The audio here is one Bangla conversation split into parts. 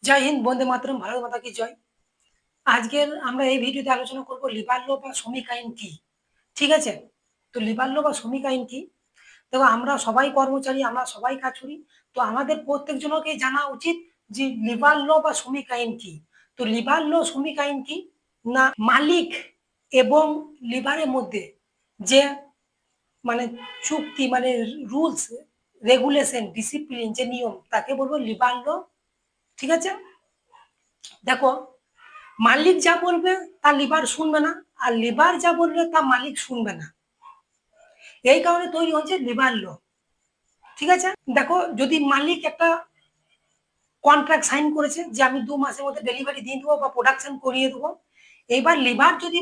জয় হিন্দ, বন্দে মাতরম, ভারত মাতা কি জয়। আজকের আমরা এই ভিডিওতে আলোচনা করব লিভার ল বা শ্রমিক আইন কি। ঠিক আছে, তো লিভার ল বা শ্রমিক আইন কি। দেখো, আমরা সবাই কর্মচারী, আমরা সবাই কাজ করি। তো আমাদের প্রত্যেকজনকে জানা উচিত যে লিভার ল বা শ্রমিক আইন কি। তো লিভার ল শ্রমিক আইন কি না, মালিক এবং লিভারের মধ্যে যে মানে চুক্তি, মানে রুলস, রেগুলেশন, ডিসিপ্লিন, যে নিয়ম, তাকে বলবো লিভার ল। ঠিক আছে, দেখো, মালিক যা বলবে তার লিভার শুনবে না, আর লিভার যা বলবে তা মালিক শুনবে না। এই কারণে তৈরি হয়েছে লিভার ল। ঠিক আছে, দেখো, যদি মালিক একটা কন্ট্রাক্ট সাইন করেছে যে আমি 2 মাসের মধ্যে ডেলিভারি দিয়ে দেবো বা প্রোডাকশন করিয়ে দেবো, এইবার লিভার যদি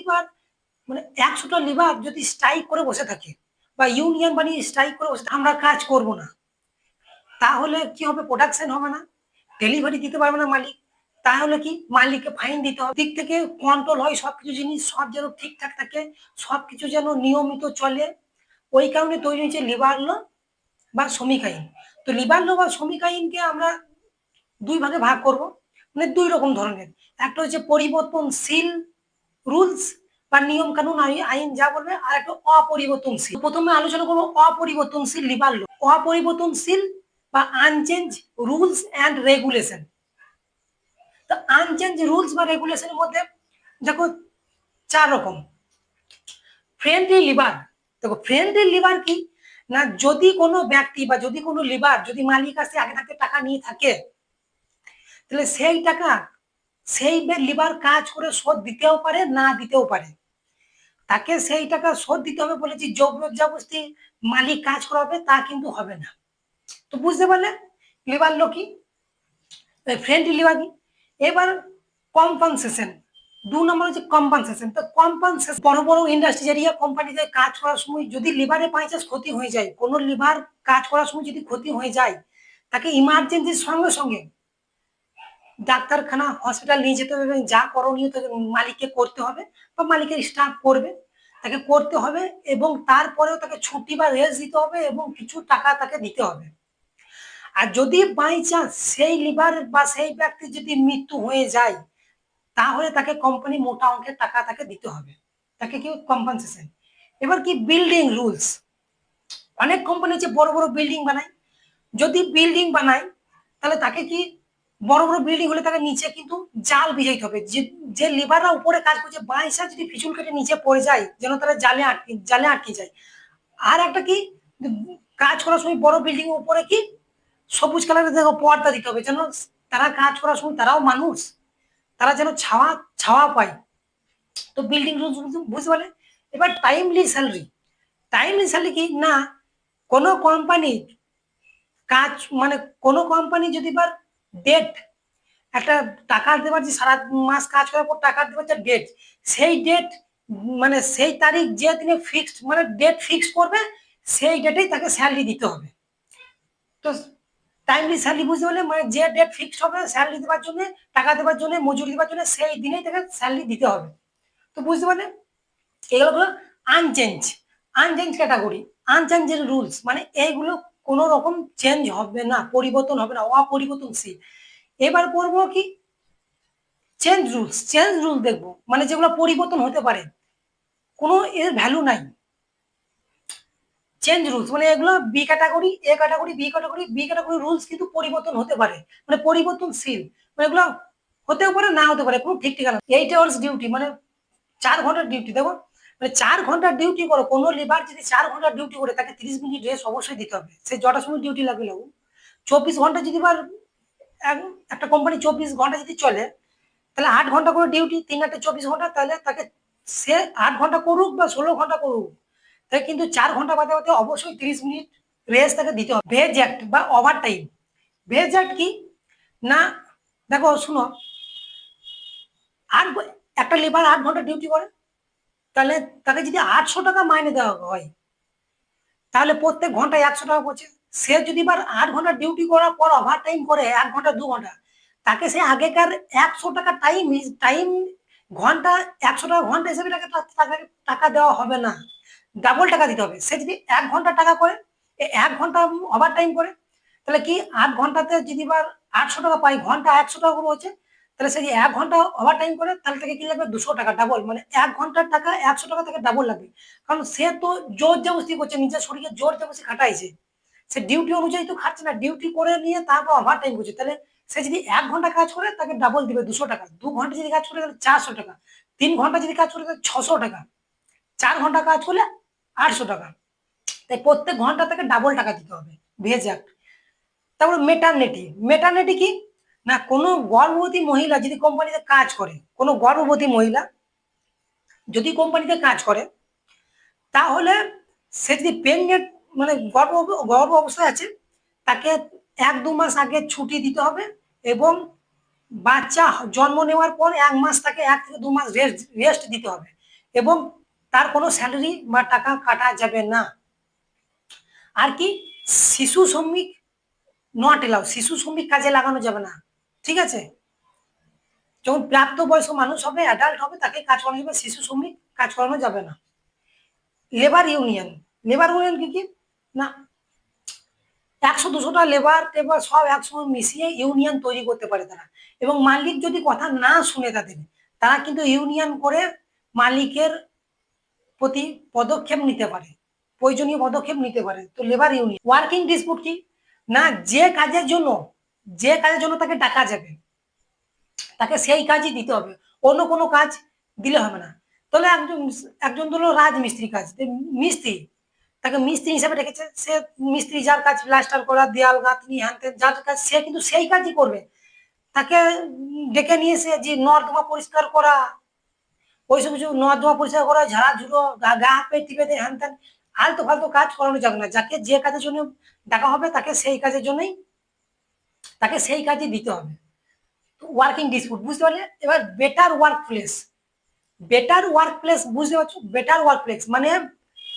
মানে 100টা লিভার যদি স্ট্রাইক করে বসে থাকে বা ইউনিয়ন বানিয়ে স্ট্রাইক করে বসে থাকে, আমরা কাজ করব না, তাহলে কি হবে? প্রোডাকশন হবে না, ডেলিভারি দিতে পারবে না মালিক। তাহলে কি, মালিককে ফাইন দিতে হবে। দিক থেকে কন্ট্রোল হয়, সবকিছু জিনিস সব যেন ঠিকঠাক থাকে, সবকিছু যেন নিয়মিত চলে। ওই কারণে তৈরি হয়েছে লিভার ল বা শ্রমিক আইন। তো লিভার ল বা শ্রমিক আইনকে আমরা দুই ভাগে ভাগ করব, মানে দুই রকম ধরনের। একটা হচ্ছে পরিবর্তনশীল রুলস বা নিয়ম কানুন আইন যা বলবে, আর একটা অপরিবর্তনশীল। প্রথমে আলোচনা করবো অপরিবর্তনশীল লিভার ল। অপরিবর্তনশীল বা আনচেঞ্জ রুলস অ্যান্ড রেগুলেশন। তো আনচেঞ্জ রুলস বা রেগুলেশনের মধ্যে দেখো 4 রকম। Friendly liver. দেখো, ফ্রেন্ডলি লিভার কি না, যদি কোনো ব্যক্তি বা যদি কোনো লিভার যদি মালিক কাছে আগে থাকতে টাকা নিয়ে থাকে, তাহলে সেই টাকা সেই লিভার কাজ করে শোধ দিতেও পারে, না দিতেও পারে। তাকে সেই টাকা শোধ দিতে হবে বলেছি, জবরদস্তি মালিক কাজ করাবে তা কিন্তু হবে না। তো বুঝতে পারলে লিভার ল কি, ফ্রেন্ডলি লিভার কি। এবার কম্পানসেশন, 2 নম্বর হচ্ছে কম্পানসেশন। তো কম্পানসেশন, বড় বড় ইন্ডাস্ট্রি এরিয়া কোম্পানিতে কাজ করার সময় যদি লিভারে বাইচান্স ক্ষতি হয়ে যায়, কোনো লিভার কাজ করার সময় যদি ক্ষতি হয়ে যায়, তাকে ইমার্জেন্সির সঙ্গে সঙ্গে ডাক্তারখানা, হসপিটাল নিয়ে যেতে হবে, এবং যা করণীয় তাকে মালিককে করতে হবে বা মালিকের স্টাফ করবে, তাকে করতে হবে। এবং তারপরেও তাকে ছুটি বা রেস্ট দিতে হবে এবং কিছু টাকা তাকে দিতে হবে। আর যদি বাই চান্স সেই লিভার বা সেই ব্যক্তির যদি মৃত্যু হয়ে যায়, তাহলে তাকে কোম্পানি মোটা অঙ্কের টাকা তাকে দিতে হবে, তাকে কি কম্পেনসেশন। এবার কি বিল্ডিং রুলস। অনেক কোম্পানি হচ্ছে বড় বড় বিল্ডিং বানায়। যদি বিল্ডিং বানায়, তাহলে তাকে কি, বড় বড় বিল্ডিং হলে তাকে নিচে কিন্তু জাল বিছাইতে হবে। যে লেবাররা উপরে কাজ করছে, বাইসা যদি পিছল কেটে নিচে পড়ে যায়, যেন তারা জালে আটকে যায়। আর একটা কি, কাজ করার সময় বড় বিল্ডিং এর উপরে কি সবুজ কালারের দেখো পর্দা দিতে হবে, যেন তারা কাজ করার সময়, তারাও মানুষ, তারা যেন ছাওয়া ছাওয়া পায়। তো বিল্ডিং রুলস বুঝতে পারলে। এবার টাইমলি স্যালারি। টাইমলি স্যালারি কি না, কোনো কোম্পানি কাজ, মানে কোনো কোম্পানি যদি বা ডেট, একটা টাকা দেবার, যে সারা মাস কাজ করার পর টাকা দেবার যে ডেট, সেই ডেট, মানে সেই তারিখ যে তিনি ফিক্সড, মানে ডেট ফিক্স করবে, সেই ডেটেই তাকে স্যালারি দিতে হবে। তো টাইমলি স্যালারি বুঝতে পারলে, মানে যে ডেট ফিক্সড হবে স্যালারি দেওয়ার জন্য, টাকা দেওয়ার জন্য, মজুরি দেওয়ার জন্য, সেই দিনেই তাকে স্যালারি দিতে হবে। তো বুঝতে পারলে, এগুলো হলো আনচেঞ্জ, আনচেঞ্জ ক্যাটাগরি, আনচেঞ্জের রুলস, মানে এইগুলো কোনো রকম চেঞ্জ হবে না, পরিবর্তন হবে না, অপরিবর্তনশীল। এবার পড়বো কি, চেঞ্জ রুলস। চেঞ্জ রুল দেখবো, মানে যেগুলো পরিবর্তন হতে পারে, কোনো এর ভ্যালু নাই। চেঞ্জ রুলস মানে এগুলো B category, A category, B category, B category rules কিন্তু পরিবর্তন হতে পারে, মানে পরিবর্তনশীল। মানে এগুলো হতেও পারে, না হতে পারে, কোনো ঠিক ঠিকানা। 8 আওয়ার্স ডিউটি, মানে 4 ঘন্টার ডিউটি। দেখো, মানে 4 ঘন্টার ডিউটি করো, কোনো লেবার যদি 4 ঘন্টার ডিউটি করে, তাকে 30 মিনিট রেস্ট অবশ্যই দিতে হবে, সে যটার সময় ডিউটি লাগবে লাগুক। 24 ঘন্টা যদি বা একটা কোম্পানি 24 ঘন্টা যদি চলে, তাহলে 8 ঘন্টা করে ডিউটি, 3 8 24 ঘন্টা, তাহলে তাকে সে 8 ঘন্টা করুক বা 16 ঘন্টা করুক, তাই কিন্তু 4 ঘন্টা বাদে বাদে অবশ্যই 30 মিনিট রেস্ট তাকে দিতে হবে। ভেজ অ্যাক্ট বা ওভার টাইম। ভেজ অ্যাক্ট কি না, দেখো শুনো, আট একটা লেবার 8 ঘন্টা ডিউটি করে, তাহলে তাকে যদি 800 টাকা মাইনে দেওয়া হয়, তাহলে প্রত্যেক ঘন্টায় 100 টাকা পড়ছে। সে যদি বার 8 ঘন্টা ডিউটি করার পর ওভার টাইম করে 1 ঘন্টা 2 ঘন্টা, তাকে সে আগেকার 100 টাকা টাইম টাইম ঘন্টা, 100 টাকা ঘন্টা হিসেবে তাকে টাকা দেওয়া হবে না, ডাবল টাকা দিতে হবে। সে যদি 1 ঘন্টা টাকা করে, 1 ঘন্টা ওভার টাইম করে, তাহলে কি 8 ঘন্টাতে যদি বার 800 টাকা পাই, ঘন্টা 100 টাকা করে হচ্ছে, তাহলে সে যে 1 ঘন্টা ওভার টাইম করে তাহলে তাকে কি লাগবে 200 টাকা, ডাবল, মানে 1 ঘন্টার টাকা 100 টাকা থেকে ডাবল লাগবে। কারণ সে তো জোর জবরদস্তি করছে, নিজের শরীরে জোর জবরদস্তি খাটাইছে, সে ডিউটি অনুযায়ী তো খাচ্ছে না, ডিউটি করে নিয়ে তারপর ওভার টাইম করছে, তাহলে সে যদি 1 ঘন্টা কাজ করে তাকে ডাবল দিবে 200 টাকা, 2 ঘন্টা যদি কাজ করে তাহলে 400 টাকা, 3 ঘন্টা যদি কাজ করে তাহলে 600 টাকা, 4 ঘন্টা কাজ করলে 800 টাকা। তাই প্রত্যেক ঘন্টা থেকে ডাবল টাকা দিতে হবে, ভেজ অ্যাক্ট। তারপরে মেটারনিটি, মেটারনিটি কি না, কোনো গর্ভবতী মহিলা যদি কোম্পানিতে কাজ করে, কোনো গর্ভবতী মহিলা যদি কোম্পানিতে কাজ করে, তাহলে সে যদি প্রেগনেন্ট মানে গর্ভ অবস্থায় আছে, তাকে 1-2 মাস আগে ছুটি দিতে হবে, এবং বাচ্চা জন্ম নেওয়ার পর 1 মাস তাকে 1 থেকে 2 মাস রেস্ট দিতে হবে, এবং তার কোনো স্যালারি বা টাকা কাটা যাবে না। আর কি, শিশু শ্রমিক নট এলাও, শিশু শ্রমিক কাজে লাগানো যাবে না, ঠিক আছে। যখন প্রাপ্তবয়স্ক মানুষ হবে, অ্যাডাল্ট হবে, তাকে কাজ করানো যাবে, শিশু শ্রমিক কাজ করানো যাবে না। লেবার ইউনিয়ন, লেবার ইউনিয়ন কি কি না, 100-200টা লেবার টেবার সব একসঙ্গে মিশিয়ে ইউনিয়ন তৈরি করতে পারে তারা, এবং মালিক যদি কথা না শুনে তাদের, তারা কিন্তু ইউনিয়ন করে মালিকের প্রতি পদক্ষেপ নিতে পারে, প্রয়োজনীয় পদক্ষেপ নিতে পারে। তো লেবার ইউনিয়ন। ওয়ার্কিং ডিসপিউট কি না, যে কাজের জন্য তাকে ডাকা যাবে, তাকে সেই কাজই দিতে হবে, অন্য কোনো কাজ দিলে হবে না। তাহলে একজন একজন ধরো রাজমিস্ত্রি কাজ, মিস্ত্রি, তাকে মিস্ত্রি হিসাবে রেখেছে, সে মিস্ত্রি যার কাজ প্লাস্টার করা, দেয়াল গাঁথনি, হ্যান ত্যান যার কাজ, সে কিন্তু সেই কাজই করবে। তাকে ডেকে নিয়ে এসে যে নর্দমা পরিষ্কার করা, ওইসব কিছু নর্দমা পরিষ্কার করা, ঝাড়াঝুড়ো, গা হাত পা টিপে দিয়ে হ্যান ত্যান আলতু ফালতু কাজ করানো যাবে না। যাকে যে কাজের জন্য ডাকা হবে তাকে সেই কাজের জন্যই, তাকে সেই কাজই দিতে হবে। ওয়ার্কিং ডিসপিউট বুঝতে পারলে। এবার better work place, better work place বুঝতে পারছো, বেটার ওয়ার্ক প্লেস মানে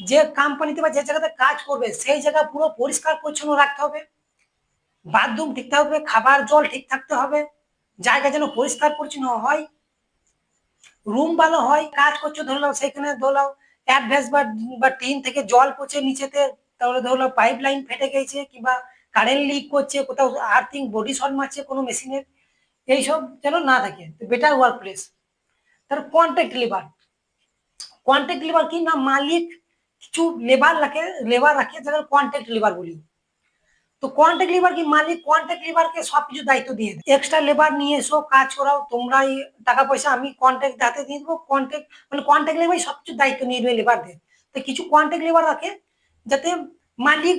যে কোম্পানিতে বা যে জায়গাতে কাজ করবে সেই জায়গা পুরো পরিষ্কার পরিচ্ছন্ন রাখতে হবে, বাথরুম ঠিক থাকতে হবে, খাবার জল ঠিক থাকতে হবে, জায়গা যেন পরিষ্কার পরিচ্ছন্ন হয়, রুম ভালো হয়, কাজ করছো ধরে নাও সেখানে ধরে নাও অ্যাডভেস বা টিন থেকে জল পড়ছে নিচেতে, তাহলে ধরে নাও পাইপ লাইন ফেটে গেছে, কিংবা কারেন্ট লিক করছে, কোথাও আর্থিং বডি শর্ট মারছে কোনো মেশিনের, এইসব যেন না থাকে। Better work place. তার কন্ট্রাক্ট লেবার, কন্ট্রাক্ট লেবার কি না, মালিক কিছু লেবার রাখে যারা কন্ট্রাক্ট লেবার বলি। তো কন্ট্রাক্ট লেবার কি, মালিক কন্ট্রাক্ট লেবারকে সবকিছু দায়িত্ব দিয়ে দেয়, এক্সট্রা লেবার নিয়ে এসো, কাজ করাও, তোমরাই টাকা পয়সা আমি কন্ট্রাক্ট হাতে দিয়ে দেবো, কন্ট্রাক্ট মানে কন্ট্রাক্ট লেবার সবকিছু দায়িত্ব নিয়ে নেবে লেবারদের। তো কিছু কন্ট্রাক্ট লেবার রাখে যাতে মালিক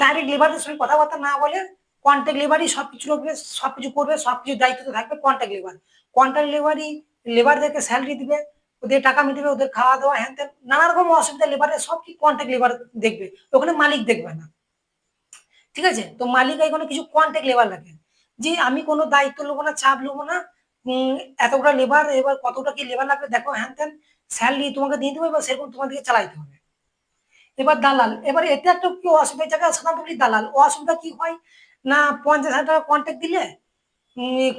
ডাইরেক্ট লেবারদের সঙ্গে কথাবার্তা না বলে, কন্ট্রাক্ট লেবারই সবকিছু করবে, সবকিছু করবে, সবকিছু দায়িত্ব থাকবে কন্ট্রাক্ট লেবার। কন্ট্রাক্ট লেবারই লেবারদেরকে স্যালারি দিবে, ওদের টাকা মিটবে, ওদের খাওয়া দাওয়া হ্যান ত্যান নানা রকম অসুবিধা লেবারের সব কি কন্ট্রাক্ট লেবার দেখবে, ওখানে মালিক দেখবে না, ঠিক আছে। তো মালিক এখানে কিছু কন্ট্রাক্ট লেবার রাখে, যে আমি কোনো দায়িত্ব নেবো না, চাপ নেবো না, এতটা লেবার, এবার কতটা কি লেবার লাগবে দেখো হ্যান ত্যান, স্যালারি তোমাকে দিয়ে দেবো, এবার সেরকম তোমাদেরকে চালাইতে হবে। এবার দালাল, এবার এতে একটা কি অসুবিধা, জায়গায় সাধারণত বলি দালাল, অসুবিধা কি হয় না, 50,000 টাকা কন্ট্রাক্ট দিলে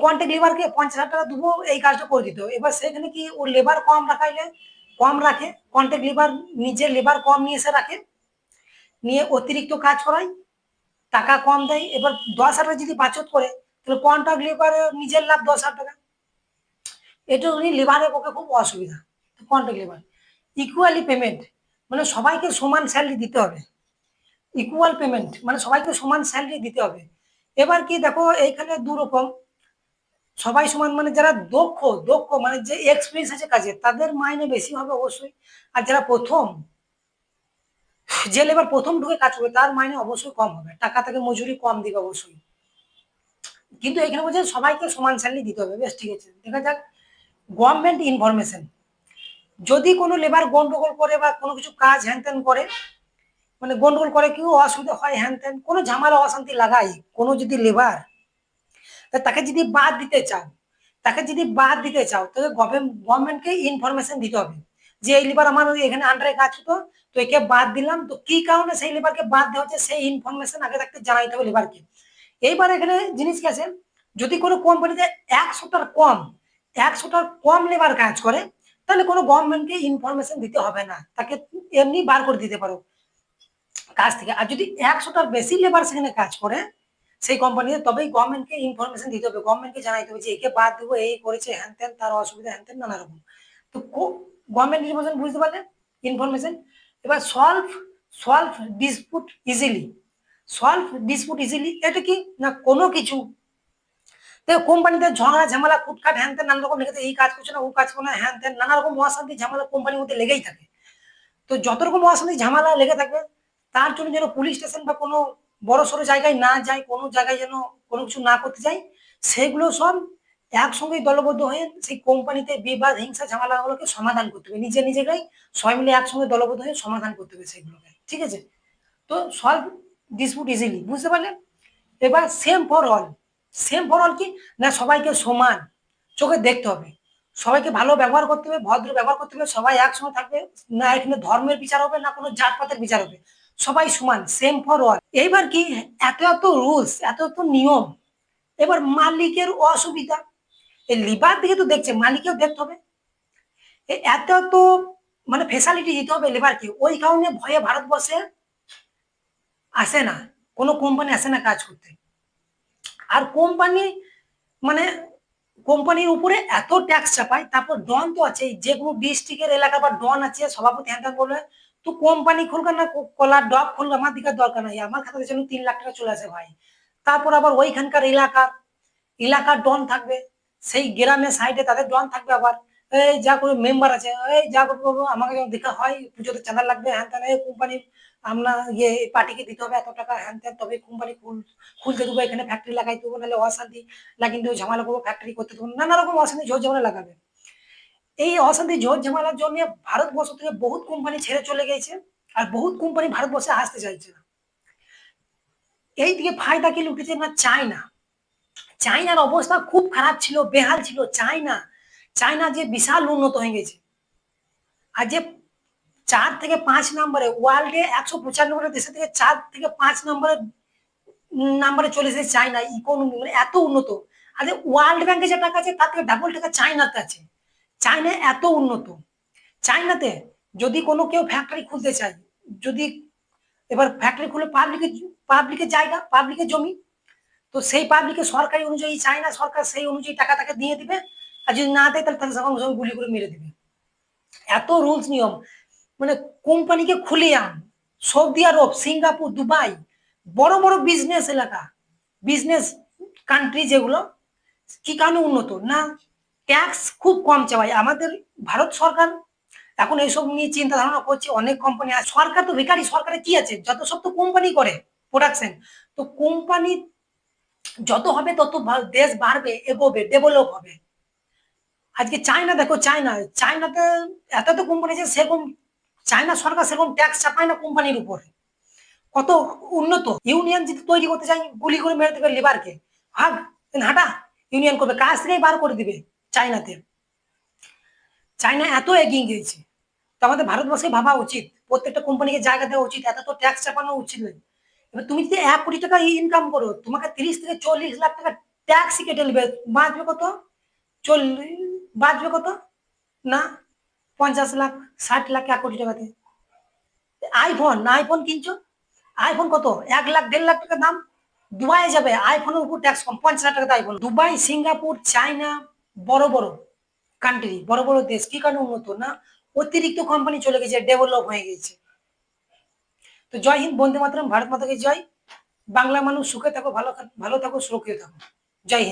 কন্ট্রাক্ট লেবারকে 50,000 টাকা দেবো এই কাজটা করে দিত, এবার সেখানে কি ওর লেবার কম রাখে, কন্ট্রাক্ট লেবার নিজের লেবার কম নিয়ে এসে রাখে, নিয়ে অতিরিক্ত কাজ করায়, টাকা কম দেয়, এবার 10,000 যদি বাচত করে, তাহলে কন্ট্রাক্ট লেবারের নিজের লাভ 10,000 টাকা, এটা উনি লেবারের পক্ষে খুব অসুবিধা। Contract labour. ইকুয়ালি পেমেন্ট মানে সবাইকে সমান স্যালারি দিতে হবে, ইকুয়াল পেমেন্ট মানে সবাইকে সমান স্যালারি দিতে হবে। এবার কি দেখো এইখানে দু রকম, সবাই সমান মানে যারা দক্ষ দক্ষ মানে যে এক্সপিরিয়েন্স আছে কাজে, তাদের মাইনে বেশি হবে অবশ্যই, আর যারা যে লেবার প্রথম ঢুকে কাজ করবে তার মাইনে অবশ্যই কম হবে, টাকা থেকে মজুরি কম দিবে অবশ্যই। কিন্তু এখানে বলছে সবাইকে সমান স্যালারি দিতে হবে, বেশ ঠিক আছে। দেখা যাক গভর্নমেন্ট ইনফরমেশন, যদি কোনো লেবার গন্ডগোল করে বা কোনো কিছু কাজ হ্যান ত্যান করে, মানে গন্ডগোল করে, কেউ অসুবিধা হয় হ্যান ত্যান, কোনো ঝামেলা অশান্তি লাগাই কোনো যদি লেবার, তাকে যদি বাদ দিতে চাও, তাহলে গভর্নমেন্টকে ইনফরমেশন দিতে হবে, যে এই লেবার আমার এখানে আন্ডারে কাজ হতো, তো একে বাদ দিলাম, তো কি কারণে সেই লেবারকে বাদ দেওয়া হচ্ছে সেই ইনফরমেশন আগে থাকতে জানাইতে হবে লেবারকে। এইবার এখানে জিনিস কি আছে, যদি কোনো কোম্পানিতে 100টার কম লেবার কাজ করে, তাহলে কোনো গভর্নমেন্টকে ইনফরমেশন দিতে হবে না, তাকে এমনি বার করে দিতে পারো কাজ থেকে। আর যদি 100টার বেশি লেবার সেখানে কাজ করে, সেই কোম্পানিতে, তবেই গভর্নমেন্টকে ইনফরমেশন দিতে হবে, গভর্নমেন্টকে জানাইতে হবে যে একে বাদ দেবো, এই করেছে হ্যান ত্যান, তার অসুবিধা হ্যান ত্যান নানা রকম। তো গভর্নমেন্ট ইনফরমেশন বুঝতে পারলেন, ইনফরমেশন। এবার solve dispute easily. Solve dispute easily এটা কি না, কোনো কিছু দেখো কোম্পানিতে ঝগড়া ঝামেলা কুটকাট হ্যান ত্যান নানা রকম লেগে, এই কাজ করছে না ও কাজ করে না হ্যান ত্যান নানা রকম অশান্তি ঝামেলা কোম্পানির মধ্যে লেগেই থাকে। তো যত রকম অশান্তি ঝামেলা লেগে থাকবে, তার জন্য যেন পুলিশ স্টেশন বা কোনো বড় সড়ো জায়গায় না যায়, কোনো জায়গায় যেন কোনো কিছু না করতে যায়, সেগুলো সব একসঙ্গে দলবদ্ধ হয়ে সেই কোম্পানিতে বিবাদ হিংসা ঝামেলাগুলোকে সমাধান করতে হবে, নিজে নিজেরাই সবাই মিলে একসঙ্গে দলবদ্ধ হয়ে সমাধান করতে হবে সেগুলোকে, ঠিক আছে। তো সলভ ডিসপুট ইজিলি, বুঝতে পারলেন। এবার same for all. Same for all কি না, সবাইকে সমান চোখে দেখতে হবে, সবাইকে ভালো ব্যবহার করতে হবে, ভদ্র ব্যবহার করতে হবে, সবাই একসঙ্গে থাকবে, না এখানে ধর্মের বিচার হবে না কোনো জাতপাতের বিচার হবে, সবাই সমান, সেম ফর অল। এইবার কি, এত এত রুলস, এত এত নিয়ম, এবার মালিকের অসুবিধা, এই লিবার দিকে তো দেখছে, মালিকেও দেখতে হবে, এত এত মানে ফেসালিটি দিতে হবে লেবারকে, ওই কারণে ভয়ে ভারতবর্ষে আসে না, কোনো কোম্পানি আসে না কাজ করতে। আর কোম্পানি মানে কোম্পানির উপরে এত ট্যাক্স চাপায়, তারপর ডন তো আছে, যে কোনো ডিস্ট্রিক্টের এলাকা বা ডন আছে সভাপতি হ্যান ত্যান বলবে, তো কোম্পানি খুলবে না, কলার ডগ খুলবে, আমার দিকে দরকার নাই, আমার খাতাতে যেন 3 লাখ টাকা চলে আসে ভাই। তারপর আবার ওইখানকার এলাকার ডন থাকবে, সেই গ্রামের সাইডে তাদের ডন থাকবে আবার, এই যা করে মেম্বার আছে, এই যা করবো আমাকে যেন দেখা হয়, পুজোতে চাঁদা লাগবে হ্যান ত্যান, এই কোম্পানি আমরা ইয়ে পার্টিকে দিতে হবে এত টাকা হ্যান ত্যান, তবে কোম্পানি খুলতে দেবো, এখানে ফ্যাক্টরি লাগাই দেবো, নাহলে অশান্তি লাগিয়ে দেবো, ঝামেলা করবো, ফ্যাক্টরি করতে দেবো, নানা রকম অশান্তি ঝোর ঝামেলা লাগাবে। এই অশান্তি ঝোর ঝামেলার জন্য ভারতবর্ষ থেকে বহুত কোম্পানি ছেড়ে চলে গেছে, আর বহুত কোম্পানি ভারতবর্ষে আসতে চাইছে না। এইদিকে ফায়দা কি লুটেছে না, চায়না। চায়নার অবস্থা খুব খারাপ ছিল, বেহাল ছিল। চায়না যে বিশাল উন্নত হয়ে গেছে, আর যে 4 থেকে 5 নম্বরে ওয়ার্ল্ডে 195 দেশের থেকে 4 থেকে 5 নম্বরে চলে এসেছে চায়না, ইকোনমি মানে এত উন্নত। আর ওয়ার্ল্ড ব্যাংকে যে টাকা আছে তার থেকে ডাবল টাকা চায়নাতে আছে। চায়না এত উন্নত। চায়নাতে যদি কোনো কেউ ফ্যাক্টরি খুলতে চায়, যদি এবার ফ্যাক্টরি খুলে পাবলিকের জায়গা, পাবলিকের জমি, তো সেই পাবলিকের সরকারি অনুযায়ী চায়না সরকার সেই অনুযায়ী টাকা তাকে দিয়ে দিবে, আর যদি না দেয় তাহলে তাদের সঙ্গে সঙ্গে গুলি করে মেরে দিবে। এত রুলস নিয়ম, মানে কোম্পানিকে খুলে আন, সৌদি আরব, সিঙ্গাপুর, দুবাই, বড় বড় বিজনেস এলাকা, বিজনেস কান্ট্রি যেগুলো, কি কারণে উন্নত না, ট্যাক্স খুব কম চাওয়ায়। আমাদের ভারত সরকার এখন এইসব নিয়ে চিন্তা ধারণা করছে, অনেক কোম্পানি আছে, সরকার তো বেকারি, সরকারের কি আছে, যত সব তো কোম্পানি করে প্রোডাকশন, তো কোম্পানি যত হবে তত দেশ বাড়বে, এগোবে, ডেভেলপ হবে। আজকে চায়না দেখো, চায়নাতে এত এত কোম্পানি আছে, সেরকম চায়না সরকার সেরকম ট্যাক্স চাপায় না কোম্পানির উপরে, কত উন্নত। ইউনিয়ন যদি তৈরি করতে চাই, গুলি করে মেরে দেবে লেবারকে, ভাগ হাঁটা, ইউনিয়ন করবে, কাজ থেকেই বার করে দিবে। চায়নাতে, চায়না এত এগিয়ে গিয়েছে, তো আমাদের ভারতবর্ষে ভাবা উচিত, প্রত্যেকটা কোম্পানিকে জায়গা দেওয়া উচিত, এত তো ট্যাক্স চাপানো উচিত নয়। এবার তুমি যদি 1 কোটি টাকা ইনকাম করো, তোমাকে 30 থেকে 40 লাখ টাকা ট্যাক্স কেটে নেবে, বাঁচবে কত? 40, বাঁচবে কত না, 50 লাখ, 60 লাখ, 1 কোটি টাকাতে আইফোন কিনছো, আইফোন কত, 1 লাখ 1.5 লাখ টাকা দাম। দুবাই যাবে, আইফোনের উপর ট্যাক্স কম, 50 লাখ টাকা আইফোন। দুবাই, সিঙ্গাপুর, চায়না, বড় বড় কান্ট্রি, বড় বড় দেশ, কি কারণে উন্নত না, অতিরিক্ত কোম্পানি চলে গেছে, ডেভেলপ হয়ে গেছে। তো জয় হিন্দ, বন্দে মাতরম, ভারত মাতাকে জয়। বাংলা মানুষ সুখে থাকো, ভালো ভালো থাকো, সুরক্ষিত থাকো। জয় হিন্দ।